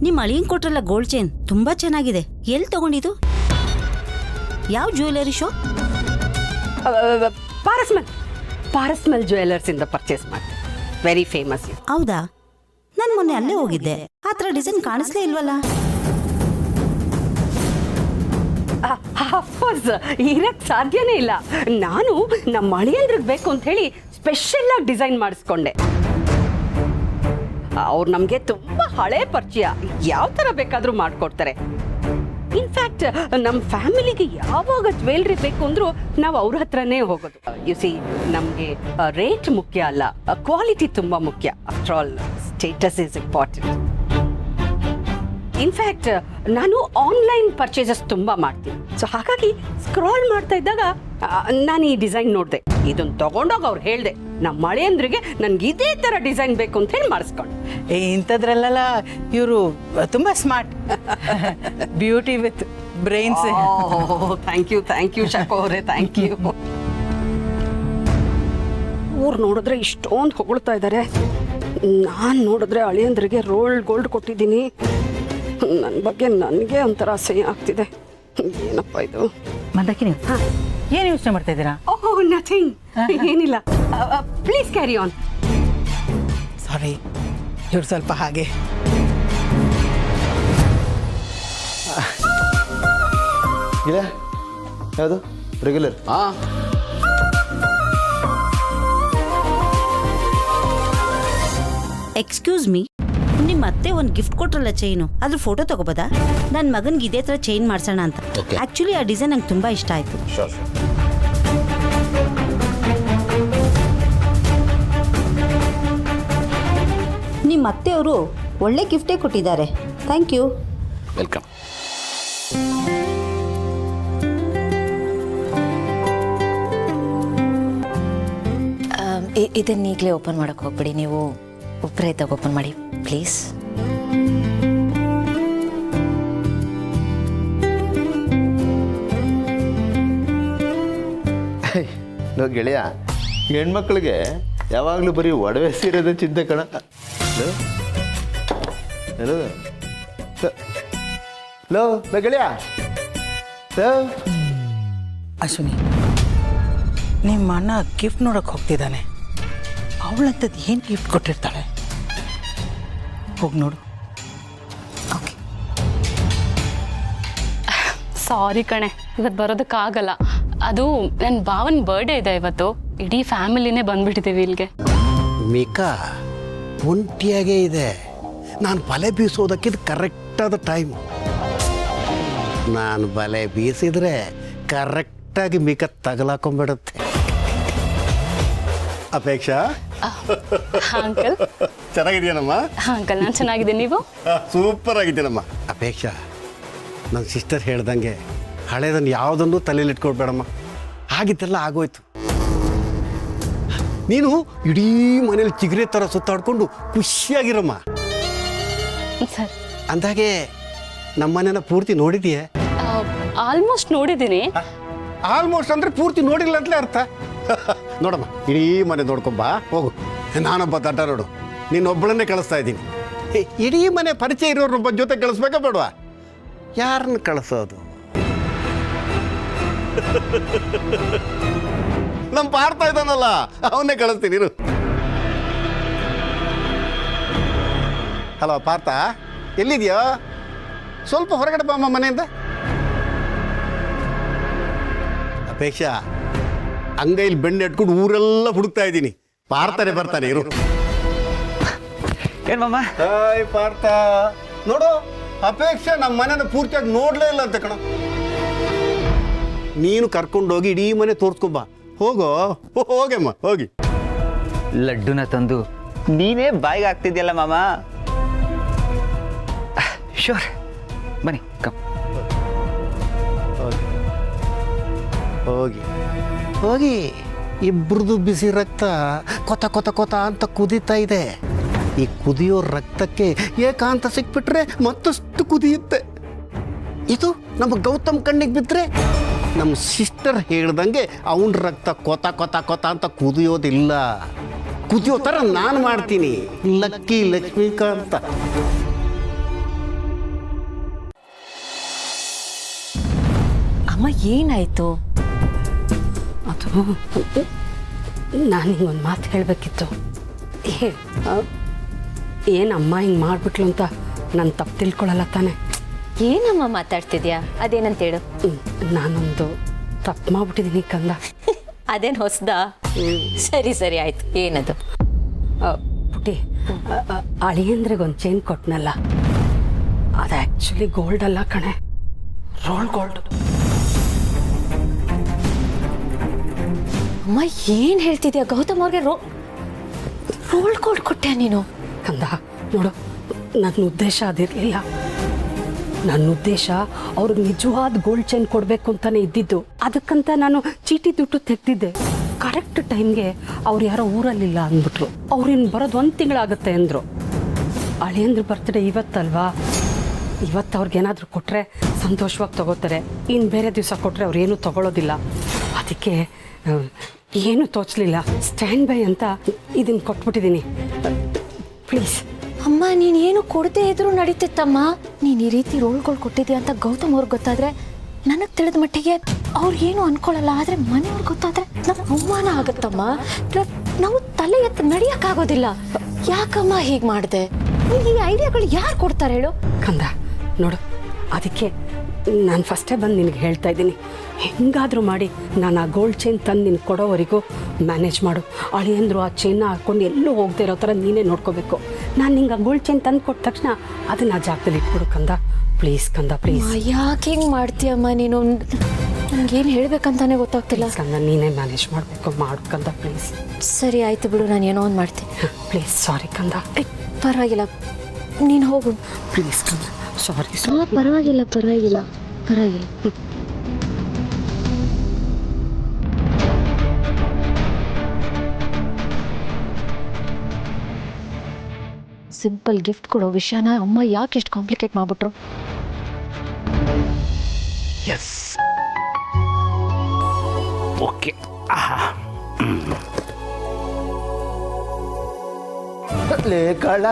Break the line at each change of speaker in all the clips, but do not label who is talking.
ನಿಮ್ಮ ಅಳಿಯನ್ ಕೊಟ್ರಲ್ಲ gold chain ತುಂಬಾ ಚೆನ್ನಾಗಿದೆ. ಎಲ್ಲಿ ತಗೊಂಡಿದ್ದು? ಯಾವ ಜ್ಯುವೆಲರಿ ಶಾಪ್?
ಪಾರಸ್ಮಲ್ ಜ್ಯುವೆಲರ್ಸ್ ಇಂದ ಪರ್ಚೇಸ್ ಮಾಡಿ. Very famous.
ಹೌದಾ? ನಾನು ಮೊನ್ನೆ ಅಲ್ಲೇ ಹೋಗಿದ್ದೆ. ಆ ಥರ ಡಿಸೈನ್ ಕಾಣಿಸ್ಲೇ ಇಲ್ವಲ್ಲ?
ಅಫ್ಕೋರ್ಸ್ ಇರಕ್ಕೆ ಸಾಧ್ಯನೇ ಇಲ್ಲ. ನಾನು ನಮ್ಮ ಅಳಿಯಂದ್ರಿಗೆ ಬೇಕು ಅಂತ ಹೇಳಿ ಸ್ಪೆಷಲ್ ಆಗಿ ಡಿಸೈನ್ ಮಾಡಿಸ್ಕೊಂಡೆ. ಅವ್ರು ನಮಗೆ ತುಂಬಾ ಹಳೆ ಪರಿಚಯ, ಯಾವ ಥರ ಬೇಕಾದರೂ ಮಾಡಿಕೊಡ್ತಾರೆ. ಇನ್ಫ್ಯಾಕ್ಟ್ ನಮ್ಮ ಫ್ಯಾಮಿಲಿಗೆ ಯಾವಾಗ ಜ್ಯುವೆಲ್ರಿ ಬೇಕು ಅಂದರೂ ನಾವು ಅವ್ರ ಹತ್ರನೇ ಹೋಗೋದು. ಯು ಸಿ, ನಮಗೆ ರೇಟ್ ಮುಖ್ಯ ಅಲ್ಲ, ಕ್ವಾಲಿಟಿ ತುಂಬ ಮುಖ್ಯ. After all status is important. In fact ನಾನು ಆನ್ಲೈನ್ ಪರ್ಚೇಸಸ್ ತುಂಬ ಮಾಡ್ತೀನಿ. ಸೊ ಹಾಗಾಗಿ ಸ್ಕ್ರಾಲ್ ಮಾಡ್ತಾ ಇದ್ದಾಗ ನಾನು ಈ ಡಿಸೈನ್ ನೋಡಿದೆ. ಇದನ್ನು ತಗೊಂಡೋಗಿ ಅವ್ರು ಹೇಳಿದೆ, ನಮ್ಮ ಮಳೆಯಂದ್ರಿಗೆ ನನ್ಗೆ ಇದೇ ಥರ ಡಿಸೈನ್ ಬೇಕು ಅಂತ ಹೇಳಿ ಮಾಡಿಸ್ಕೊಂಡು.
ಇಂಥದ್ರಲ್ಲೆಲ್ಲ ಇವರು ತುಂಬ smart. Beauty with brains.
Thank you ಶಾಕೋ ಅವರೇ, ಥ್ಯಾಂಕ್ ಯು. ಊರು ನೋಡಿದ್ರೆ ಇಷ್ಟೊಂದು ಹೊಗಳ್ತಾ ಇದ್ದಾರೆ, ನಾನು ನೋಡಿದ್ರೆ ಅಳಿಯಂದ್ರಿಗೆ ರೋಲ್ಡ್ ಗೋಲ್ಡ್ ಕೊಟ್ಟಿದ್ದೀನಿ. ನನ್ನ ಬಗ್ಗೆ ನನಗೆ ಒಂಥರ ಅಸಹ್ಯ ಆಗ್ತಿದೆ. ಏನಪ್ಪ ಇದು?
ಮಂದಾಕಿನಿ, ಏನು ಯೋಚನೆ ಮಾಡ್ತಾ ಇದ್ದೀರಾ?
ಓಹ್ ನಥಿಂಗ್, ಏನಿಲ್ಲ. Please carry on.
ಸಾರಿ, ಇವ್ರು ಸ್ವಲ್ಪ ಹಾಗೆ.
ಇಲ್ಲ ಯಾವುದು ರೆಗ್ಯುಲರ್?
ಎಕ್ಸ್ಕ್ಯೂಸ್ ಮೀ, ನಿಮ್ಮ ಅತ್ತೆ ಒಂದು ಗಿಫ್ಟ್ ಕೊಟ್ರಲ್ಲ ಚೈನು, ಅದ್ರ ಫೋಟೋ ತಗೋಬೋದಾ? ನನ್ನ ಮಗನ್ಗೆ ಇದೇ ಥರ ಚೈನ್ ಮಾಡ್ಸೋಣ ಅಂತ. ಆ್ಯಕ್ಚುಲಿ ಆ ಡಿಸೈನ್ ನಂಗೆ ತುಂಬ ಇಷ್ಟ ಆಯಿತು. ನಿಮ್ಮ ಅತ್ತೆಯವರು ಒಳ್ಳೆ ಗಿಫ್ಟೇ ಕೊಟ್ಟಿದ್ದಾರೆ. Thank you.
ವೆಲ್ಕಮ್.
ಇದನ್ನ ಈಗಲೇ ಓಪನ್ ಮಾಡೋಕ್ಕೆ ಹೋಗ್ಬಿಡಿ, ನೀವು ಒಬ್ಬರೇ ಇದ್ದಾಗ ಓಪನ್ ಮಾಡಿ ಪ್ಲೀಸ್.
ನೋ ಗೆಳೆಯ, ಹೆಣ್ಮಕ್ಳಿಗೆ ಯಾವಾಗಲೂ ಬರೀ ಒಡವೆ ಸೀರೆದ ಚಿಂತೆ ಕಣ. ಲೋ ಗೆಳೆಯ,
ಅಶ್ವಿನಿ, ನಿಮ್ಮ ಅಣ್ಣ ಗಿಫ್ಟ್ ನೋಡೋಕೆ ಹೋಗ್ತಿದ್ದಾನೆ. ಅವಳಂಥದ್ದು ಏನು ಗಿಫ್ಟ್ ಕೊಟ್ಟಿರ್ತಾಳೆ? ಹೋಗಿ ನೋಡು.
ಓಕೆ.
ಸಾರಿ ಕಣೆ, ಇವತ್ತು ಬರೋದಕ್ಕಾಗಲ್ಲ. ಅದು ನನ್ನ ಭಾವನ ಬರ್ಡೇ ಇದೆ ಇವತ್ತು. ಇಡೀ ಫ್ಯಾಮಿಲಿನೇ ಬಂದ್ಬಿಟ್ಟಿದ್ದೀವಿ ಇಲ್ಲಿಗೆ.
ಮಿಕಾ ಒಂಟಿಯಾಗೇ ಇದೆ. ನಾನು ಬಲೆ ಬೀಸೋದಕ್ಕೆ ಇದು ಕರೆಕ್ಟಾದ ಟೈಮು. ನಾನು ಬಲೆ ಬೀಸಿದ್ರೆ ಕರೆಕ್ಟಾಗಿ ಮಿಕಾ ತಗಲಾಕೊಂಡ್ಬಿಡುತ್ತೆ. ಅಪೇಕ್ಷಾ,
ಅಂಕಲ್
ಚೆನ್ನಾಗಿದೆಯೇನಮ್ಮ?
ಅಂಕಲ್, ನಾನು ಚೆನ್ನಾಗಿದ್ದೀನಿ, ನೀವು?
ಸೂಪರ್ ಆಗಿದ್ದೀನಮ್ಮ. ಅಪೇಕ್ಷಾ, ನನ್ನ ಸಿಸ್ಟರ್ ಹೇಳ್ದಂಗೆ ಹಳೇದನ್ನು ಯಾವುದನ್ನು ತಲೆಯಲ್ಲಿ ಇಟ್ಕೊಳ್ಬೇಡಮ್ಮ. ಆಗಿದ್ದೆಲ್ಲ ಆಗೋಯ್ತು. ನೀನು ಇಡೀ ಮನೇಲಿ ಚಿಗರೆ ಥರ ಸುತ್ತಾಡ್ಕೊಂಡು ಖುಷಿಯಾಗಿರಮ್ಮ.
ಸರ್,
ಅಂದಾಗೆ ನಮ್ಮ ಮನೇನ ಪೂರ್ತಿ ನೋಡಿದೀಯೇ?
ಆಲ್ಮೋಸ್ಟ್ ನೋಡಿದ್ದೀನಿ.
ಆಲ್ಮೋಸ್ಟ್ ಅಂದರೆ ಪೂರ್ತಿ ನೋಡಿಲ್ಲ ಅಂತಲೇ ಅರ್ಥ. ನೋಡಮ್ಮ, ಇಡೀ ಮನೆ ನೋಡ್ಕೊಂಬಾ, ಹೋಗು. ನಾನೊಬ್ಬ ದಡ್ಡ ನೋಡು, ನೀನೊಬ್ಬಳನ್ನೇ ಕಳಿಸ್ತಾ ಇದ್ದೀನಿ. ಇಡೀ ಮನೆ ಪರಿಚಯ ಇರೋರೊಬ್ಬ ಜೊತೆ ಕಳಿಸ್ಬೇಕಾ ಬೇಡವಾ? ಯಾರನ್ನ ಕಳಿಸೋದು? ನಮ್ಮ ಪಾರ್ತಾ ಇದ್ದಾನಲ್ಲ, ಅವನ್ನೇ ಕಳಿಸ್ತೀನಿ ಇರು. ಹಲೋ ಪಾರ್ಥ, ಎಲ್ಲಿದೆಯೋ? ಸ್ವಲ್ಪ ಹೊರಗಡೆ ಬಾ ಅಮ್ಮ ಮನೆಯಿಂದ. ಅಪೇಕ್ಷಾ, ಅಂಗೈಲಿ ಬೆಣ್ಣೆ ಇಟ್ಕೊಂಡು ಊರೆಲ್ಲ ಹುಡುಕ್ತಾ ಇದ್ದೀನಿ. ಪಾರ್ಥನೆ ಬರ್ತಾನೆ ಇರು.
ಏನು ಮಾಮ?
ಹಾಯ್ ಪಾರ್ಥ, ನೋಡು ಅಪೇಕ್ಷಾ ನಮ್ಮ ಮನೆನ ಪೂರ್ತಿಯಾಗಿ ನೋಡ್ಲೇ ಇಲ್ಲ ಅಂತ ಕಣ. ನೀನು ಕರ್ಕೊಂಡೋಗಿ ಇಡೀ ಮನೆ ತೋರ್ಸ್ಕೊಂಬ. ಹೋಗೋ, ಹೋಗಮ್ಮ, ಹೋಗಿ.
ಲಡ್ಡುನ ತಂದು ನೀನೇ ಬಾಯಿಗೆ ಆಗ್ತಿದ್ಯಲ್ಲ ಮಾಮ. ಶೋರ್, ಬನ್ನಿ ಕಮ್.
ಹೋಗಿ ಹೋಗಿ. ಇಬ್ರದು ಬಿಸಿ ರಕ್ತ ಕೊತ ಕೊತ ಕೊತ ಅಂತ ಕುದೀತಾ ಇದೆ. ಈ ಕುದಿಯೋ ರಕ್ತಕ್ಕೆ ಏಕಾಂತ ಸಿಕ್ಬಿಟ್ರೆ ಮತ್ತಷ್ಟು ಕುದಿಯುತ್ತೆ. ಇದು ನಮ್ಮ ಗೌತಮ್ ಕಣ್ಣಿಗೆ ಬಿದ್ದರೆ ನಮ್ಮ ಸಿಸ್ಟರ್ ಹೇಳ್ದಂಗೆ ಅವನ ರಕ್ತ ಕೊತ ಕೊತ ಕೊತ ಅಂತ ಕುದಿಯೋದಿಲ್ಲ. ಕುದಿಯೋ ಥರ ನಾನು ಮಾಡ್ತೀನಿ. ಲಕ್ಕಿ ಲಕ್ಷ್ಮೀಕಾಂತ.
ಅಮ್ಮ ಏನಾಯ್ತು?
ಅದು ನಾನು ಹಿಂಗೊಂದು ಮಾತು ಹೇಳಬೇಕಿತ್ತು. ಏನು ಅಮ್ಮ ಹಿಂಗೆ ಮಾಡಿಬಿಟ್ಲು ಅಂತ ನಾನು ತಪ್ಪು ತಿಳ್ಕೊಳ್ಳಲ್ಲ ತಾನೆ?
ಏನಮ್ಮ ಮಾತಾಡ್ತಿದ್ಯಾ? ಅದೇನಂತೇಳು.
ನಾನೊಂದು ತಪ್ಪು ಮಾಡ್ಬಿಟ್ಟಿದ್ದೀನಿ ಕಂದ.
ಅದೇನು ಹೊಸ್ದಾ? ಸರಿ ಸರಿ ಆಯ್ತು. ಏನದು?
ಪುಟಿ, ಅಳಿಯಂದ್ರಿಗೊಂದು ಚೈನ್ ಕೊಟ್ಟನಲ್ಲ, ಅದು ಆ್ಯಕ್ಚುಲಿ ಗೋಲ್ಡ್ ಅಲ್ಲ ಕಣೆ, ರೋಲ್ ಗೋಲ್ಡ್.
ಅಮ್ಮ ಏನು ಹೇಳ್ತಿದ್ಯಾ? ಗೌತಮ್ ಅವ್ರಿಗೆ ರೋಲ್ ಗೋಲ್ಡ್ ಕೊಟ್ಟೆ ನೀನು?
ಕಂದ ನೋಡು, ನನ್ನ ಉದ್ದೇಶ ಅದಿರಲಿಲ್ಲ. ನನ್ನ ಉದ್ದೇಶ ಅವ್ರಿಗೆ ನಿಜವಾದ ಗೋಲ್ಡ್ ಚೈನ್ ಕೊಡಬೇಕು ಅಂತಲೇ ಇದ್ದಿದ್ದು. ಅದಕ್ಕಂತ ನಾನು ಚೀಟಿ ದುಡ್ಡು ತೆಗ್ದಿದ್ದೆ. ಕರೆಕ್ಟ್ ಟೈಮ್ಗೆ ಅವ್ರು ಯಾರೋ ಊರಲ್ಲಿಲ್ಲ ಅಂದ್ಬಿಟ್ರು. ಅವ್ರಿನ್ನು ಬರೋದು 1 ತಿಂಗಳಾಗುತ್ತೆ ಅಂದರು. ಅಳಿಯಂದ್ರ ಬರ್ತ್ಡೇ ಇವತ್ತಲ್ವಾ, ಇವತ್ತು ಅವ್ರಿಗೇನಾದರೂ ಕೊಟ್ಟರೆ ಸಂತೋಷವಾಗಿ ತಗೋತಾರೆ. ಇನ್ನು ಬೇರೆ ದಿವಸ ಕೊಟ್ಟರೆ ಅವ್ರೇನು ತಗೊಳ್ಳೋದಿಲ್ಲ. ಅದಕ್ಕೆ ಏನೂ ತೋಚಲಿಲ್ಲ, ಸ್ಟ್ಯಾಂಡ್ ಬೈ ಅಂತ ಇದನ್ನು ಕೊಟ್ಬಿಟ್ಟಿದ್ದೀನಿ. ಪ್ಲೀಸ್
ಅಮ್ಮ, ನೀನು ಏನು ಕೊಡದೇ ಇದ್ರೂ ನಡೀತಿತ್ತಮ್ಮ. ನೀನು ಈ ರೀತಿ ರೋಲ್ಗಳು ಕೊಟ್ಟಿದ್ಯಾ ಅಂತ ಗೌತಮ್ ಅವ್ರಿಗೆ ಗೊತ್ತಾದರೆ, ನನಗೆ ತಿಳಿದ ಮಟ್ಟಿಗೆ ಅವ್ರಿಗೇನು ಅನ್ಕೊಳ್ಳಲ್ಲ. ಆದರೆ ಮನೆಯವ್ರಿಗೆ ಗೊತ್ತಾದರೆ ನಮ್ಗೆ ಅವಮಾನ ಆಗುತ್ತಮ್ಮ. ನಾವು ತಲೆ ಎತ್ತು ನಡೆಯೋಕ್ಕಾಗೋದಿಲ್ಲ. ಯಾಕಮ್ಮ ಹೀಗೆ ಮಾಡಿದೆ? ಈ ಐಡಿಯಾಗಳು ಯಾರು ಕೊಡ್ತಾರೆ ಹೇಳು?
ಕಂದ ನೋಡು, ಅದಕ್ಕೆ ನಾನು ಫಸ್ಟೇ ಬಂದು ನಿನಗೆ ಹೇಳ್ತಾ ಇದ್ದೀನಿ, ಹೆಂಗಾದರೂ ಮಾಡಿ ನಾನು ಆ ಗೋಲ್ಡ್ ಚೈನ್ ತಂದು ನಿನಗೆ ಕೊಡೋವರೆಗೂ ಮ್ಯಾನೇಜ್ ಮಾಡು. ಅಳಿಯಂದ್ರು ಆ ಚೈನ್ನ ಹಾಕ್ಕೊಂಡು ಎಲ್ಲೂ ಹೋಗದೆ ಇರೋ ಥರ ನೀನೇ ನೋಡ್ಕೋಬೇಕು. ನಾನು ನಿಂಗೆ ಆ ಗೋಲ್ಡ್ ಚೈನ್ ತಂದು ಕೊಟ್ಟ ತಕ್ಷಣ ಅದನ್ನು ಆ ಜಾಗದಲ್ಲಿ ಇಟ್ಬಿಡು ಕಂದ. ಪ್ಲೀಸ್ ಕಂದ, ಪ್ಲೀಸ್.
ಯಾಕೆ ಹಿಂಗೆ ಮಾಡ್ತೀಯಮ್ಮ ನೀನು? ನನಗೇನು ಹೇಳ್ಬೇಕಂತಾನೆ ಗೊತ್ತಾಗ್ತಿಲ್ಲ.
ಕಂದ, ನೀನೇ ಮ್ಯಾನೇಜ್ ಮಾಡಬೇಕು, ಮಾಡು ಕಂದ, ಪ್ಲೀಸ್.
ಸರಿ ಆಯ್ತು ಬಿಡು, ನಾನು ಏನೋ ಒಂದು ಮಾಡ್ತೀನಿ.
ಪ್ಲೀಸ್, ಸಾರಿ ಕಂದ.
ಪರವಾಗಿಲ್ಲ, ನೀನು ಹೋಗು.
ಪ್ಲೀಸ್ ಕಂದ, ಸಾರಿ.
ಪರವಾಗಿಲ್ಲ ಪರವಾಗಿಲ್ಲ ಪರವಾಗಿಲ್ಲ. ಸಿಂಪಲ್ ಗಿಫ್ಟ್ ಕೊಡೋ ವಿಷಯನ ಅಮ್ಮ ಯಾಕೆ ಎಷ್ಟು ಕಾಂಪ್ಲಿಕೇಟ್ ಮಾಡ್ಬಿಟ್ರು?
Yes, okay.
ಕಳ್ಳ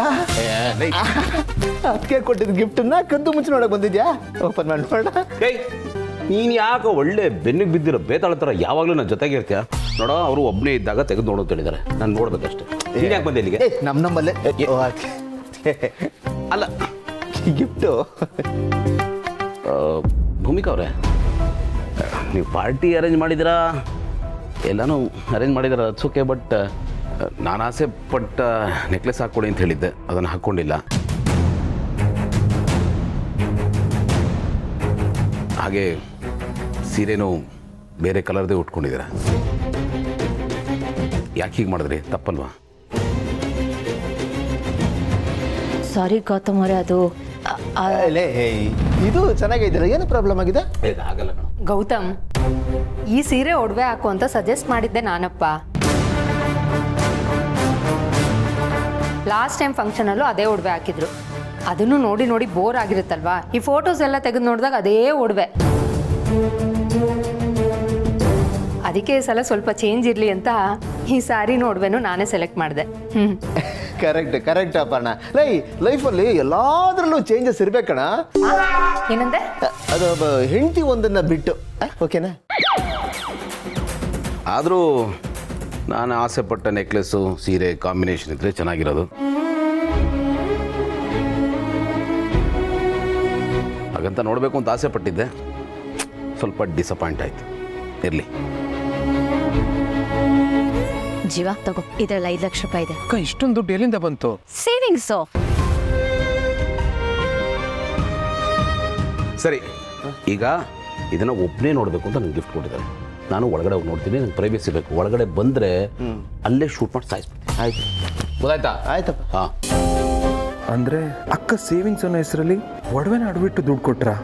ಅದಕ್ಕೆ ಕೊಟ್ಟಿದ್ದ ಗಿಫ್ಟನ್ನ ಕದ್ದು ಮುಂಚೆ ನೋಡಕ್ ಬಂದಿದ್ಯಾ? ಓಪನ್ ಮಾಡಿ ನೋಡ.
ಏಯ್, ನೀನು ಯಾಕೆ ಒಳ್ಳೆ ಬೆನ್ನಿಗೆ ಬಿದ್ದಿರೋ ಬೇತಾಳ ಥರ ಯಾವಾಗಲೂ ನನ್ನ ಜೊತೆಗೆ ಇರ್ತೀಯ? ನೋಡೋ, ಅವರು ಒಬ್ಬನೇ ಇದ್ದಾಗ ತೆಗೆದು ನೋಡೋದು ಹೇಳಿದ್ದಾರೆ. ನಾನು ನೋಡ್ಬೇಕಷ್ಟೇ. ನೀನು ಯಾಕೆ ಬಂದೆ ಇಲ್ಲಿಗೆ?
ನಮ್ಮಲ್ಲೇ
ಅಲ್ಲ,
ಗಿಫ್ಟು.
ಭೂಮಿಕಾ ಅವರೇ, ನೀವು ಪಾರ್ಟಿ ಅರೇಂಜ್ ಮಾಡಿದ್ದೀರಾ, ಎಲ್ಲನೂ ಅರೇಂಜ್ ಮಾಡಿದ್ದೀರಾ, ಅಟ್ಸ್ ಓಕೆ. ಬಟ್ ನಾನು ಆಸೆ ಪಟ್ಟ ನೆಕ್ಲೆಸ್ ಹಾಕ್ಕೊಡಿ ಅಂತ ಹೇಳಿದ್ದೆ, ಅದನ್ನು ಹಾಕ್ಕೊಂಡಿಲ್ಲ. ಹಾಗೆ ಸೀರೆನೂ ಬೇರೆ ಕಲರ್ದೇ ಉಟ್ಕೊಂಡಿದ್ದೀರಾ. ಯಾಕೆ ಹೀಗೆ ಮಾಡಿದ್ರಿ? ತಪ್ಪಲ್ವಾ?
ಸಾರಿ ಗೌತಮ್ ಅವರೇ, ಅದು
ಇದು ಚೆನ್ನಾಗೈತಿಲ್ಲ, ಏನು ಪ್ರಾಬ್ಲಮ್ ಆಗಿದೆ?
ಆಗಲ್ಲ ಕಣ.
ಗೌತಮ್, ಈ ಸೀರೆ ಒಡವೆ ಹಾಕು ಅಂತ ಸಜೆಸ್ಟ್ ಮಾಡಿದ್ದೆ ನಾನಪ್ಪ. ಲಾಸ್ಟ್ ಟೈಮ್ ಫಂಕ್ಷನಲ್ಲೂ ಅದೇ ಒಡವೆ ಹಾಕಿದ್ರು. ಅದನ್ನು ನೋಡಿ ನೋಡಿ ಬೋರ್ ಆಗಿರುತ್ತಲ್ವಾ? ಈ ಫೋಟೋಸ್ ಎಲ್ಲ ತೆಗೆದು ನೋಡಿದಾಗ ಅದೇ ಒಡವೆ. ಅದಕ್ಕೆ ಈ ಸಲ ಸ್ವಲ್ಪ ಚೇಂಜ್ ಇರಲಿ ಅಂತ ಈ ಸಾರಿ ಒಡವೆನೂ ನಾನೇ ಸೆಲೆಕ್ಟ್ ಮಾಡಿದೆ.
ಕರೆಕ್ಟ್ ಅಪ್ಪಣ್ಣ. ಲೈಫಲ್ಲಿ ಎಲ್ಲಾದ್ರಲ್ಲೂ ಚೇಂಜಸ್ ಇರ್ಬೇಕಣ್ಣ.
ಏನಂದೆ?
ಅದು ಹೆಂಡತಿ ಒಂದನ್ನ ಬಿಟ್ಟು, ಓಕೆನಾ?
ಆದರೂ ನಾನು ಆಸೆ ಪಟ್ಟ ನೆಕ್ಲೆಸ್ಸು ಸೀರೆ ಕಾಂಬಿನೇಷನ್ ಇದ್ದರೆ ಚೆನ್ನಾಗಿರೋದು. ಹಾಗಂತ ನೋಡಬೇಕು ಅಂತ ಆಸೆ ಪಟ್ಟಿದ್ದೆ, ಸ್ವಲ್ಪ ಡಿಸಪಾಯಿಂಟ್ ಆಯಿತು. ಇರಲಿ.
ಜೀವ ತಗೋ, ಇದರಲ್ಲಿ 5 ಲಕ್ಷ ರೂಪಾಯಿ ಇದೆ.
ಇಷ್ಟೊಂದು ದುಡ್ಡು ಎಲ್ಲಿಂದ ಬಂತು?
ಸೇವಿಂಗ್ಸು.
ಸರಿ, ಈಗ ಇದನ್ನು ಒಬ್ಬನೇ ನೋಡಬೇಕು ಅಂತ ನನಗೆ ಗಿಫ್ಟ್ ಕೊಟ್ಟಿದ್ದಾರೆ. ನಾನು ಒಳಗಡೆ ಹೋಗಿ ನೋಡ್ತೀನಿ, ನಂಗೆ ಪ್ರೈವೇಸಿ ಬೇಕು. ಒಳಗಡೆ ಬಂದರೆ ಅಲ್ಲೇ ಶೂಟ್ ಮಾಡಿ ಸಾಯಿಸ್ಬಿಡ್ತೀನಿ.
ಆಯ್ತು,
ಗೊತ್ತಾಯ್ತಾ?
ಆಯ್ತಪ್ಪ.
ಹಾಂ.
ಅಂದ್ರೆ ಅಕ್ಕ ಸೇವಿಂಗ್ಸ್ ಅನ್ನೋ ಹೆಸರಲ್ಲಿ ಒಡವೆನ ಅಡ್ಬಿಟ್ಟು ದುಡ್ಡು ಕೊಟ್ರಾ?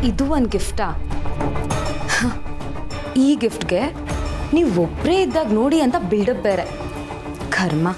ಇದು ಒಂದು ಗಿಫ್ಟಾ? ಈ ಗಿಫ್ಟ್ಗೆ ನೀವು ಒಬ್ಬರೇ ಇದ್ದಾಗ ನೋಡಿ ಅಂತ ಬಿಲ್ಡಪ್ ಬೇರೆ. ಕರ್ಮ.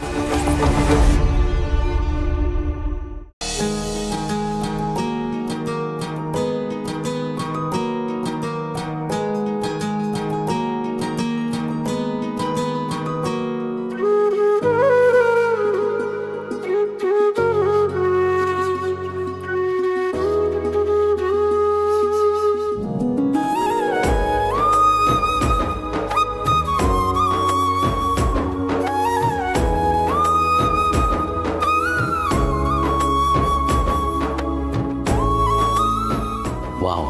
ವಾವ್,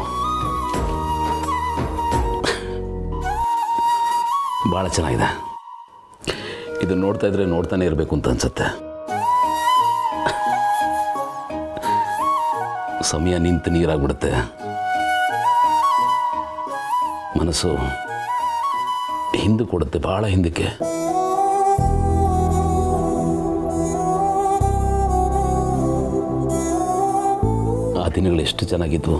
ಭಾಳ ಚೆನ್ನಾಗಿದೆ. ಇದು ನೋಡ್ತಾ ಇದ್ರೆ ನೋಡ್ತಾನೆ ಇರಬೇಕು ಅಂತ ಅನ್ಸುತ್ತೆ. ಸಮಯ ನಿಂತು ನೀರಾಗ್ಬಿಡುತ್ತೆ. ಮನಸ್ಸು ಹಿಂದೆ ಕೊಡುತ್ತೆ, ಭಾಳ ಹಿಂದಕ್ಕೆ. ಆ ದಿನಗಳು ಎಷ್ಟು ಚೆನ್ನಾಗಿದ್ವು,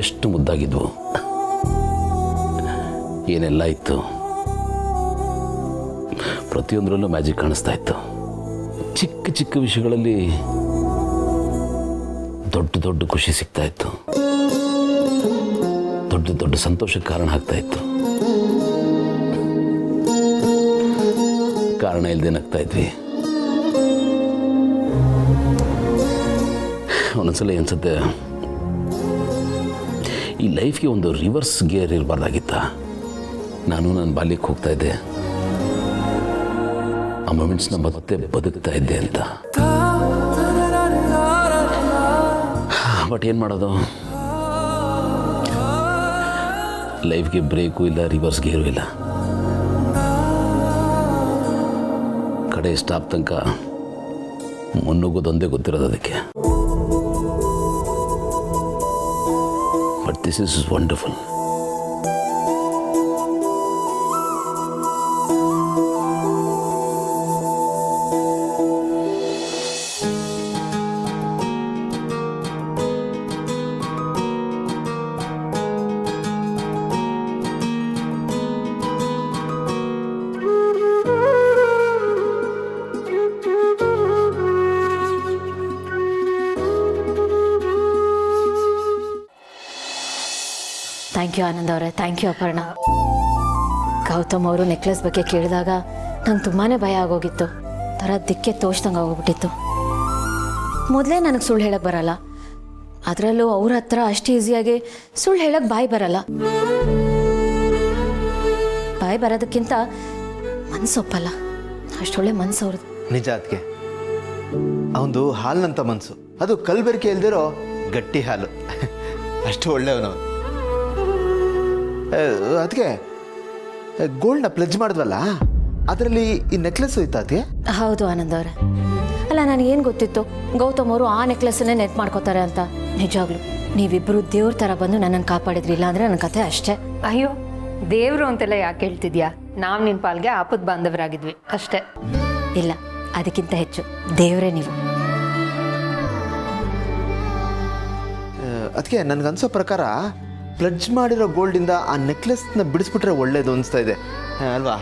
ಎಷ್ಟು ಮುದ್ದಾಗಿದ್ವು, ಏನೆಲ್ಲ ಇತ್ತು. ಪ್ರತಿಯೊಂದರಲ್ಲೂ ಮ್ಯಾಜಿಕ್ ಕಾಣಿಸ್ತಾ ಇತ್ತು. ಚಿಕ್ಕ ಚಿಕ್ಕ ವಿಷಯಗಳಲ್ಲಿ ದೊಡ್ಡ ದೊಡ್ಡ ಖುಷಿ ಸಿಗ್ತಾ ಇತ್ತು, ದೊಡ್ಡ ದೊಡ್ಡ ಸಂತೋಷಕ್ಕೆ ಕಾರಣ ಆಗ್ತಾ ಇತ್ತು. ಕಾರಣ ಇಲ್ಲದೆ ನಗ್ತಾ ಇದ್ವಿ. ಒಂದೊಂದ್ಸಲ ಅನ್ಸುತ್ತೆ, ಈ ಲೈಫ್ಗೆ ಒಂದು ರಿವರ್ಸ್ ಗೇರ್ ಇರಬಾರ್ದಾಗಿತ್ತ. ನಾನು ನನ್ನ ಬಾಲ್ಯಕ್ಕೆ ಹೋಗ್ತಾ ಇದ್ದೆ, ಆ ಮೊಮೆಂಟ್ಸ್ನ ಮತ್ತೆ ಬದುಕ್ತಾ ಇದ್ದೆ ಅಂತ. ಬಟ್ ಏನು ಮಾಡೋದು, ಲೈಫ್ಗೆ ಬ್ರೇಕು ಇಲ್ಲ, ರಿವರ್ಸ್ ಗೇರು ಇಲ್ಲ. ಕಡೆ ಸ್ಟಾಪ್ ತನಕ ಮುನ್ನುಗ್ಗೋದೊಂದೇ ಗೊತ್ತಿರೋದು ಅದಕ್ಕೆ. But this is wonderful.
Thank you Anand ಅವರೇ, ಥ್ಯಾಂಕ್ ಯು ಅಪರ್ಣ. ಗೌತಮ್ ಅವರು ನೆಕ್ಲೆಸ್ ಬಗ್ಗೆ ಕೇಳಿದಾಗ ನಂಗೆ ತುಂಬಾ ಭಯ ಆಗೋಗಿತ್ತು. ಥರ ದಿಕ್ಕೆ ತೋಚ್ದಂಗೆ ಆಗೋಗ್ಬಿಟ್ಟಿತ್ತು. ಮೊದಲೇ ನನಗೆ ಸುಳ್ಳು ಹೇಳಕ್ಕೆ ಬರಲ್ಲ, ಅದರಲ್ಲೂ ಅವ್ರ ಹತ್ರ ಅಷ್ಟು ಈಸಿಯಾಗಿ ಸುಳ್ಳು ಹೇಳಕ್ಕೆ ಬಾಯಿ ಬರಲ್ಲ. ಬಾಯಿ ಬರೋದಕ್ಕಿಂತ ಮನಸ್ಸೊಪ್ಪಲ್ಲ, ಅಷ್ಟೊಳ್ಳೆ ಮನಸ್ಸು ಅವ್ರದ್ದು.
ನಿಜ ಅದಕ್ಕೆ ಅವನದು ಹಾಲಿನಂತ ಮನಸ್ಸು, ಅದು ಕಲ್ಬೆರಕೆ ಇಲ್ದಿರೋ ಗಟ್ಟಿ ಹಾಲು. ಅಷ್ಟು ಒಳ್ಳೆಯವನು. ಅದಕ್ಕೆ ಗೋಲ್ಡ್ನ ಪ್ಲೆಜ್ ಮಾಡಿದ್ವಲ್ಲ, ಅದರಲ್ಲಿ ಈ ನೆಕ್ಲೆಸ್ ಹೋಯ್ತಾ ಅದಕ್ಕೆ?
ಹೌದು ಆನಂದ್ ಅವರೇ. ಅಲ್ಲ, ನನಗೇನು ಗೊತ್ತಿತ್ತು ಗೌತಮ್ ಅವರು ಆ ನೆಕ್ಲೆಸ್ಸನ್ನೇ ನೆಟ್ ಮಾಡ್ಕೋತಾರೆ ಅಂತ. ನಿಜವಾಗ್ಲು ನೀವಿಬ್ಬರು ದೇವ್ರ ಥರ ಬಂದು ನನ್ನನ್ನು ಕಾಪಾಡಿದ್ರಿ. ಇಲ್ಲ ಅಂದರೆ ನನ್ನ ಕತೆ ಅಷ್ಟೇ.
ಅಯ್ಯೋ, ದೇವರು ಅಂತೆಲ್ಲ ಯಾಕೆ ಹೇಳ್ತಿದ್ಯಾ? ನಾವು ನಿನ್ನ ಪಾಲ್ಗೆ ಆಪತ್ ಬಾಂಧವರಾಗಿದ್ವಿ ಅಷ್ಟೇ.
ಇಲ್ಲ, ಅದಕ್ಕಿಂತ ಹೆಚ್ಚು ದೇವರೇ ನೀವು.
ಅದಕ್ಕೆ ನನಗನ್ಸೋ ಪ್ರಕಾರ ಪ್ಲಡ್ಜ್ ಮಾಡಿರೋ ಗೋಲ್ಡಿಂದ ಆ ನೆಕ್ಲೆಸ್ನ ಬಿಡಿಸ್ಬಿಟ್ರೆ ಒಳ್ಳೇದು ಅನಿಸ್ತಾ ಇದೆ ಅಲ್ವಾ?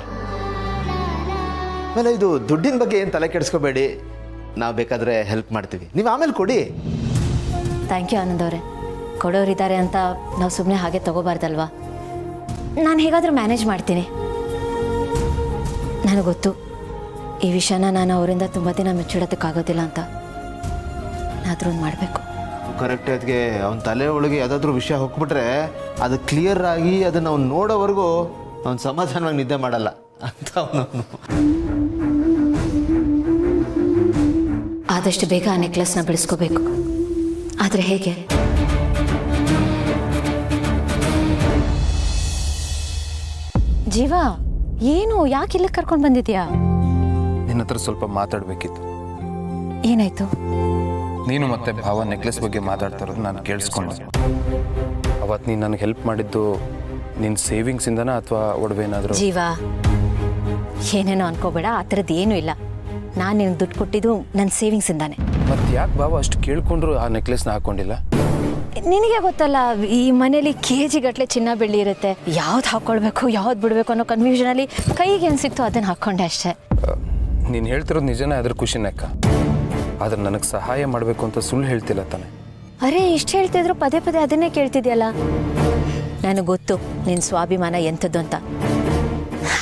ಆಮೇಲೆ ಇದು ದುಡ್ಡಿನ ಬಗ್ಗೆ ಏನು ತಲೆ ಕೆಡಿಸ್ಕೋಬೇಡಿ, ನಾವು ಬೇಕಾದರೆ ಹೆಲ್ಪ್ ಮಾಡ್ತೀವಿ, ನೀವು ಆಮೇಲೆ ಕೊಡಿ.
ಥ್ಯಾಂಕ್ ಯು ಆನಂದ್ ಅವರೇ. ಕೊಡೋರಿದ್ದಾರೆ ಅಂತ ನಾವು ಸುಮ್ಮನೆ ಹಾಗೆ ತಗೋಬಾರ್ದಲ್ವಾ? ನಾನು ಹೇಗಾದರೂ ಮ್ಯಾನೇಜ್ ಮಾಡ್ತೀನಿ. ನನಗೆ ಗೊತ್ತು ಈ ವಿಷಯನ ನಾನು ಅವರಿಂದ ತುಂಬ ದಿನ ಮುಚ್ಚಿಡೋದಕ್ಕಾಗೋದಿಲ್ಲ ಅಂತ. ಆದರೂ ಒಂದು ಮಾಡಬೇಕು.
ಕರೆಕ್ಟ್. ಅದಕ್ಕೆ ಅವನ ತಲೆ ಒಳಗೆ ಯಾವುದಾದ್ರೂ ವಿಷಯ ಹೋಗ್ಬಿಟ್ರೆ ಅದು ಕ್ಲಿಯರ್ ಆಗಿ ಅದನ್ನು ಅವ್ನು ನೋಡೋವರೆಗೂ ಅವ್ನು ಸಮಾಧಾನವಾಗಿ ನಿದ್ದೆ ಮಾಡಲ್ಲ ಅಂತ ಅವನು.
ಆದಷ್ಟು ಬೇಗ ಆ ನೆಕ್ಲೆಸ್ನ ಬಿಡಿಸ್ಕೋಬೇಕು. ಆದರೆ ಹೇಗೆ? ಜೀವ, ಏನು, ಯಾಕೆ ಇಲ್ಲಕ್ಕೆ ಕರ್ಕೊಂಡು ಬಂದಿದ್ಯಾ?
ನಿನ್ನ ಹತ್ರ ಸ್ವಲ್ಪ ಮಾತಾಡಬೇಕಿತ್ತು.
ಏನಾಯ್ತು?
ನೀನು ಮತ್ತೆ ಭಾವ ನೆಕ್ಲೆಸ್ ಬಗ್ಗೆ ಮಾತಾಡ್ತಾ ಇರೋದು ನಾನು ಕೇಳಿಸ್ಕೊಂಡೆ. ಅವತ್ತು ನೀನು ನನಗೆ ಹೆಲ್ಪ್ ಮಾಡಿದ್ದು ನಿನ್ನ ಸೇವಿಂಗ್ಸಿಂದನಾ ಅಥವಾ ಒಡವೆ ಏನಾದರೂ?
ಜೀವ, ಏನೇನೋ ಅನ್ಕೋಬೇಡ, ಆ ಥರದ್ದು ಏನೂ ಇಲ್ಲ. ನಾನು ನಿನಗೆ ದುಡ್ಡು ಕೊಟ್ಟಿದ್ದು ನನ್ನ ಸೇವಿಂಗ್ಸಿಂದಾನೆ.
ಮತ್ತೆ ಯಾಕೆ ಭಾವ ಅಷ್ಟು ಕೇಳ್ಕೊಂಡ್ರು ಆ ನೆಕ್ಲೆಸ್ನ ಹಾಕ್ಕೊಂಡಿಲ್ಲ?
ನಿನಗೆ ಗೊತ್ತಲ್ಲ, ಈ ಮನೇಲಿ KG ಗಟ್ಟಲೆ ಚಿನ್ನ ಬೆಳ್ಳಿ ಇರುತ್ತೆ. ಯಾವ್ದು ಹಾಕ್ಕೊಳ್ಬೇಕು ಯಾವ್ದು ಬಿಡಬೇಕು ಅನ್ನೋ ಕನ್ಫ್ಯೂಷನಲ್ಲಿ ಕೈಗೆ ಏನು ಸಿಕ್ತೋ ಅದನ್ನು ಹಾಕ್ಕೊಂಡೆ ಅಷ್ಟೇ.
ನೀನು ಹೇಳ್ತಿರೋದು ನಿಜನೇ, ಅದ್ರ ಖುಷಿನೇ ಅಕ್ಕ. ಆದ್ರೆ ನನಗೆ ಸಹಾಯ ಮಾಡಬೇಕು ಅಂತ ಸುಳ್ಳು ಹೇಳ್ತಿಲ್ಲ ತಾನೆ.
ಅರೆ ಇಷ್ಟು ಹೇಳ್ತಿದ್ರು ಪದೇ ಪದೇ ಅದನ್ನೇ ಕೇಳ್ತಿದ್ಯಲ್ಲ. ನನಗೆ ಗೊತ್ತು ನಿನ್ನ ಸ್ವಾಭಿಮಾನ ಎಂಥದ್ದು ಅಂತ.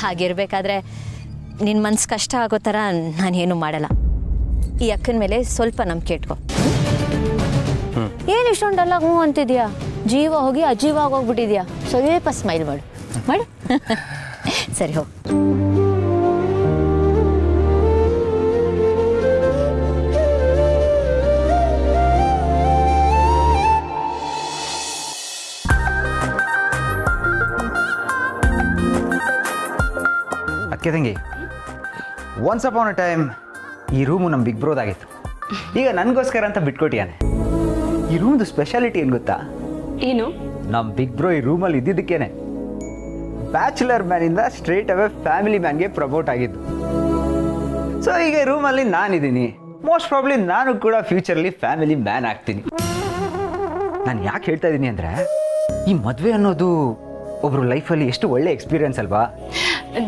ಹಾಗಿರ್ಬೇಕಾದ್ರೆ ನಿನ್ನ ಮನ್ಸು ಕಷ್ಟ ಆಗೋ ಥರ ನಾನೇನು ಮಾಡಲ್ಲ. ಈ ಅಕ್ಕನ ಮೇಲೆ ಸ್ವಲ್ಪ ನಂಬಿಕೆ ಇಟ್ಕೊ. ಏನು ಇಷ್ಟೊಂದಲ್ಲ ಹ್ಞೂ ಅಂತಿದ್ಯಾ? ಜೀವ ಹೋಗಿ ಅಜೀವ ಆಗೋಗ್ಬಿಟ್ಟಿದ್ಯಾ? ಸ್ವಲ್ಪ ಸ್ಮೈಲ್ ಮಾಡು ಮಾಡು. ಸರಿ ಹೋಗು.
ಅಕ್ಕೆ ತಂಗಿ, ಒನ್ಸ್ ಅಪಾನ್ ಅ ಟೈಮ್ ಈ ರೂಮು ನಮ್ಮ ಬಿಗ್ ಬ್ರೋದಾಗಿತ್ತು. ಈಗ ನನಗೋಸ್ಕರ ಅಂತ ಬಿಟ್ಕೊಟ್ಟಿಯಾನೆ. ಈ ರೂಮ್ದು ಸ್ಪೆಷಾಲಿಟಿ ಏನು ಗೊತ್ತಾ?
ಏನು?
ನಮ್ಮ ಬಿಗ್ ಬ್ರೋ ಈ ರೂಮಲ್ಲಿ ಇದ್ದಿದ್ದಕ್ಕೇನೆ ಬ್ಯಾಚುಲರ್ ಮ್ಯಾನಿಂದ ಸ್ಟ್ರೇಟ್ ಅವೇ ಫ್ಯಾಮಿಲಿ ಮ್ಯಾನ್ಗೆ ಪ್ರಮೋಟ್ ಆಗಿದ್ದು. ಸೊ ಈಗ ಈ ರೂಮಲ್ಲಿ ನಾನಿದ್ದೀನಿ. ಮೋಸ್ಟ್ ಪ್ರಾಬ್ಲಿ ನಾನು ಕೂಡ ಫ್ಯೂಚರಲ್ಲಿ ಫ್ಯಾಮಿಲಿ ಮ್ಯಾನ್ ಆಗ್ತೀನಿ. ನಾನು ಯಾಕೆ ಹೇಳ್ತಾ ಇದ್ದೀನಿ ಅಂದರೆ, ಈ ಮದುವೆ ಅನ್ನೋದು ಒಬ್ಬರು ಲೈಫಲ್ಲಿ ಎಷ್ಟು ಒಳ್ಳೆ ಎಕ್ಸ್ಪೀರಿಯನ್ಸ್ ಅಲ್ವಾ?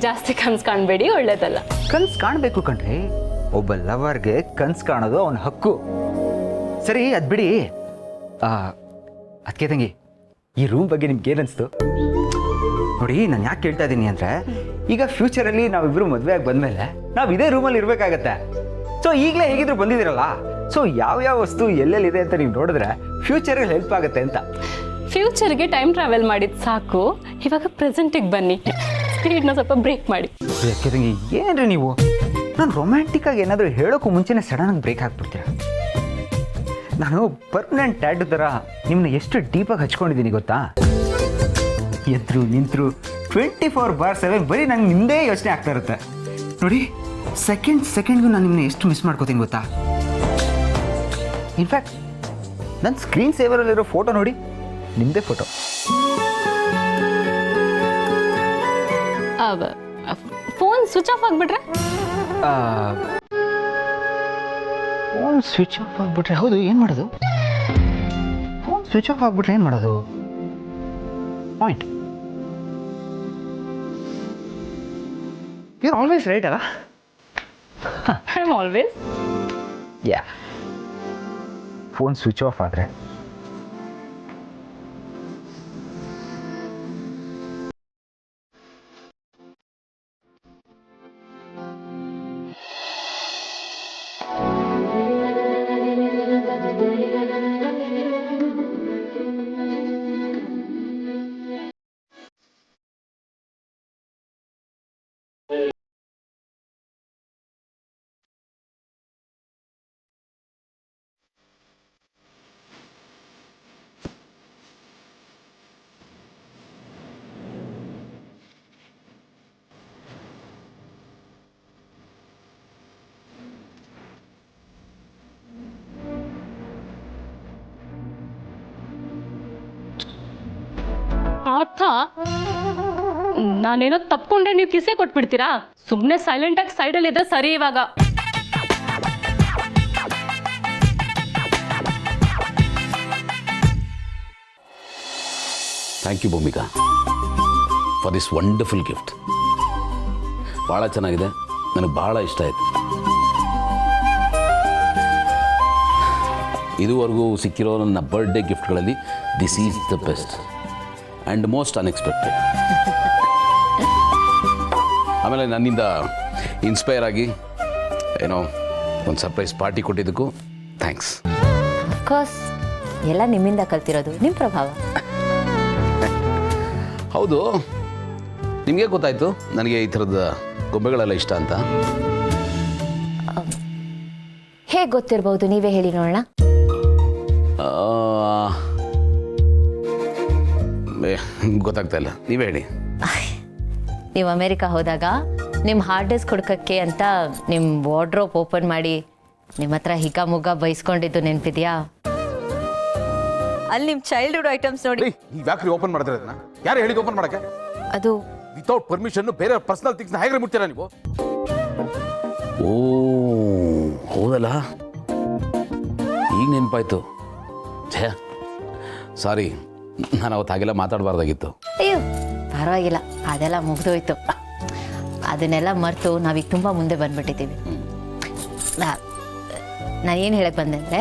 ಜಾಸ್ತಿ ಕನ್ಸು ಕಾಣಬೇಡಿ, ಒಳ್ಳೇದಲ್ಲ.
ಕನ್ಸು ಕಾಣಬೇಕು ಕಣ್ರಿ. ಒಬ್ಬ ಲವರ್ಗೆ ಕನ್ಸು ಕಾಣೋದು ಅವನ ಹಕ್ಕು. ಸರಿ, ಅದು ಬಿಡಿ. ಅದಕ್ಕೆ ತಂಗಿ, ಈ ರೂಮ್ ಬಗ್ಗೆ ನಿಮ್ಗೆ ಏನನ್ನಿಸ್ತು? ನೋಡಿ, ನಾನು ಯಾಕೆ ಕೇಳ್ತಾ ಇದ್ದೀನಿ ಅಂದರೆ, ಈಗ ಫ್ಯೂಚರಲ್ಲಿ ನಾವಿಬ್ಬರು ಮದುವೆ ಆಗಿ ಬಂದಮೇಲೆ ನಾವು ಇದೇ ರೂಮಲ್ಲಿ ಇರಬೇಕಾಗತ್ತೆ. ಸೊ ಈಗಲೇ ಹೇಗಿದ್ರು ಬಂದಿದ್ದೀರಲ್ಲ, ಸೊ ಯಾವ್ಯಾವ ವಸ್ತು ಎಲ್ಲೆಲ್ಲಿದೆ ಅಂತ ನೀವು ನೋಡಿದ್ರೆ ಫ್ಯೂಚರಲ್ಲಿ ಹೆಲ್ಪ್ ಆಗುತ್ತೆ ಅಂತ.
ಫ್ಯೂಚರ್ಗೆ ಟೈಮ್ ಟ್ರಾವೆಲ್ ಮಾಡಿದ್ದು ಸಾಕು, ಇವಾಗ ಪ್ರೆಸೆಂಟಿಗೆ ಬನ್ನಿ. ಸ್ಪೀಡ್ನ ಸ್ವಲ್ಪ ಬ್ರೇಕ್ ಮಾಡಿ.
ಅದಕ್ಕೆ ತಂಗಿ, ಏನ್ರಿ ನೀವು? ನಾನು ರೊಮ್ಯಾಂಟಿಕ್ಕಾಗಿ ಏನಾದರೂ ಹೇಳೋಕ್ಕೂ ಮುಂಚೆನೇ ಸಡನ್ನಾಗಿ ಬ್ರೇಕ್ ಹಾಕ್ಬಿಡ್ತೀರ. ನಾನು ಪರ್ಮನೆಂಟ್ ಟ್ಯಾಟೂ ಥರ ನಿಮ್ಮನ್ನ ಎಷ್ಟು ಡೀಪಾಗಿ ಹಚ್ಕೊಂಡಿದ್ದೀನಿ ಗೊತ್ತಾ? ಎದ್ರು ನಿಂತರು 24/7 ಬರೀ ನಂಗೆ ನಿಮ್ಮದೇ ಯೋಚನೆ ಆಗ್ತಾ ಇರುತ್ತೆ. ನೋಡಿ, ಸೆಕೆಂಡ್ಗೂ ನಾನು ನಿಮ್ಮನ್ನ ಎಷ್ಟು ಮಿಸ್ ಮಾಡ್ಕೋತೀನಿ ಗೊತ್ತಾ? ಇನ್ಫ್ಯಾಕ್ಟ್ ನನ್ನ ಸ್ಕ್ರೀನ್ ಸೇವರಲ್ಲಿರೋ ಫೋಟೋ ನೋಡಿ, ನಿಮ್ಮದೇ ಫೋಟೋ.
ಫೋನ್ ಸ್ವಿಚ್ ಆಫ್ ಆಗಿಬಿಟ್ರೆ?
ಫೋನ್ ಸ್ವಿಚ್ ಆಫ್ ಆಗಿಬಿಟ್ರೆ? ಹೌದು, ಏನು ಮಾಡೋದು? ಫೋನ್ ಸ್ವಿಚ್ ಆಫ್ ಆಗಿಬಿಟ್ರೆ ಏನು ಮಾಡೋದು? Point. You are always right ಅಲ್ಲ?
I am always.
Yeah. Phone switch off ಆದರೆ
ಅರ್ಥ ನಾನೇನೋ ತಪ್ಕೊಂಡ್ರೆ ನೀವು ಕಿಸೆ ಕೊಟ್ಬಿಡ್ತೀರಾ? ಸುಮ್ಮನೆ ಸೈಲೆಂಟಾಗಿ ಸೈಡಲ್ಲಿ ಇದ್ರೆ ಸರಿ. ಇವಾಗ
thank you Bhoomika for this wonderful gift. ಭಾಳ ಚೆನ್ನಾಗಿದೆ, ನನಗೆ ಭಾಳ ಇಷ್ಟ ಆಯಿತು. ಇದುವರೆಗೂ ಸಿಕ್ಕಿರೋ ನನ್ನ ಬರ್ಡೇ ಗಿಫ್ಟ್ಗಳಲ್ಲಿ this is the best and most unexpected. ಆಮೇಲೆ ನನ್ನಿಂದ ಇನ್ಸ್ಪೈರ್ ಆಗಿ ಏನೋ ಒಂದು ಸರ್ಪ್ರೈಸ್ ಪಾರ್ಟಿ ಕೊಟ್ಟಿದ್ದಕ್ಕೂ ಥ್ಯಾಂಕ್ಸ್.
ಅಫ್ಕೋರ್ಸ್ ಎಲ್ಲ ನಿಮ್ಮಿಂದ ಕಲ್ತಿರೋದು, ನಿಮ್ಮ ಪ್ರಭಾವ.
ಹೌದು, ನಿಮಗೆ ಗೊತ್ತಾಯಿತು ನನಗೆ ಈ ಥರದ ಗೊಂಬೆಗಳೆಲ್ಲ ಇಷ್ಟ ಅಂತ?
ಹೇಗೆ ಗೊತ್ತಿರ್ಬೋದು, ನೀವೇ ಹೇಳಿ ನೋಡೋಣ.
ಗೊತ್ತಾಗ್ತಾ ಇಲ್ಲ, ನೀವೇ ಹೇಳಿ.
ನೀವು ಅಮೇರಿಕಾ ಹೋದಾಗ ನಿಮ್ಮ ಹಾರ್ಡ್ ಡಿಸ್ಕ್ ಹುಡ್ಕಕ್ಕೆ ಅಂತ ನಿಮ್ಮ ವಾರ್ಡ್ರೋಬ್ ಓಪನ್ ಮಾಡಿ ನಿಮ್ಮ ಹತ್ರ ಹಿಗ್ಗ ಮುಗ್ಗ ಬೈಸ್ಕೊಂಡಿದ್ದು ನೆನಪಿದೆಯಾ? ಅಲ್ಲಿ ನಿಮ್ಮ ಚೈಲ್ಡ್ಹುಡ್ ಐಟಮ್ಸ್ ನೋಡಿ.
ನೀವು ಯಾಕ್ರಿ ಓಪನ್ ಮಾಡ್ತಾ ಇರೋದನ್ನ? ಯಾರು ಹೇಳಿದ್ದು ಓಪನ್ ಮಾಡಕ್ಕೆ?
ಅದು
ವಿತೌಟ್ ಪರ್ಮಿಷನ್ ಬೇರೆ ಪರ್ಸನಲ್ ಥಿಂಗ್ಸ್ನ ಹೇಗೆ ಮುಟ್ತೀರಾ ನೀವು? ಓ ಹೌದಲ್ಲ, ಈಗ ನೆನಪಾಯ್ತು. ಛೇ, ಸಾರಿ, ನಾನು ಅವತ್ತು ಹಾಗೆಲ್ಲ ಮಾತಾಡಬಾರ್ದಾಗಿತ್ತು.
ಅಯ್ಯೋ ಪರವಾಗಿಲ್ಲ, ಅದೆಲ್ಲ ಮುಗ್ದೋಯ್ತು. ಅದನ್ನೆಲ್ಲ ಮರೆತು ನಾವೀಗ ತುಂಬ ಮುಂದೆ ಬಂದ್ಬಿಟ್ಟಿದ್ದೀವಿ. ನಾನೇನು ಹೇಳಕ್ಕೆ ಬಂದೆ ಅಂದರೆ,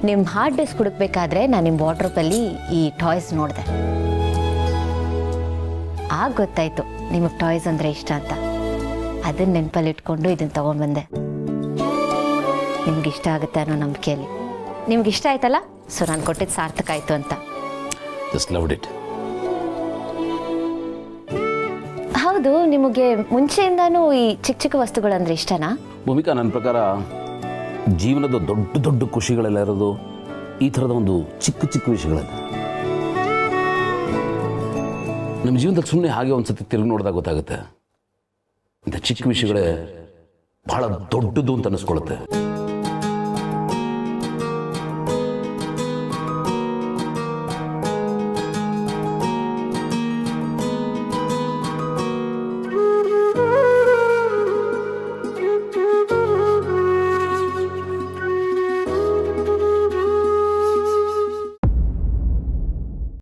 ನಿಮ್ಮ ಹಾರ್ಡ್ ಡಿಸ್ಕ್ ಹುಡುಕ್ಬೇಕಾದ್ರೆ ನಾನು ನಿಮ್ಮ ವಾಟ್ರೂಪಲ್ಲಿ ಈ ಟಾಯ್ಸ್ ನೋಡಿದೆ. ಆಗ ಗೊತ್ತಾಯಿತು ನಿಮಗೆ ಟಾಯ್ಸ್ ಅಂದರೆ ಇಷ್ಟ ಅಂತ. ಅದನ್ನ ನೆನಪಲ್ಲಿ ಇಟ್ಕೊಂಡು ಇದನ್ನು ತೊಗೊಂಬಂದೆ. ನಿಮ್ಗೆ ಇಷ್ಟ ಆಗುತ್ತೆ ಅನ್ನೋ ನಂಬಿಕೆಯಲ್ಲಿ. ನಿಮ್ಗೆ ಇಷ್ಟ ಆಯ್ತಲ್ಲ, ಸೊ ನಾನು ಕೊಟ್ಟಿದ್ದು ಸಾರ್ಥಕ ಆಯಿತು ಅಂತ.
Just loved it.
ಹೌದು, ನಿಮಗೆ ಮುಂಚೆಯಿಂದಾನೂ ಈ ಚಿಕ್ಕ ಚಿಕ್ಕ ವಸ್ತುಗಳಂದ್ರೆ ಇಷ್ಟನಾ?
ಭೂಮಿಕಾ, ನನ್ನ ಪ್ರಕಾರ ಜೀವನದ ದೊಡ್ಡ ದೊಡ್ಡ ಖುಷಿಗಳೆಲ್ಲ ಇರೋದು ಈ ಥರದ ಒಂದು ಚಿಕ್ಕ ಚಿಕ್ಕ ವಿಷಯಗಳಲ್ಲಿ. ನಮ್ಮ ಜೀವನದಲ್ಲಿ ಸುಮ್ಮನೆ ಹಾಗೆ ಒಂದು ಸತಿ ತಿರುಗಿ ನೋಡಿದಾಗ ಗೊತ್ತಾಗುತ್ತೆ, ಇಂಥ ಚಿಕ್ಕ ವಿಷಯಗಳೇ ಬಹಳ ದೊಡ್ಡದು ಅಂತ ಅನ್ನಿಸ್ಕೊಳ್ಳುತ್ತೆ.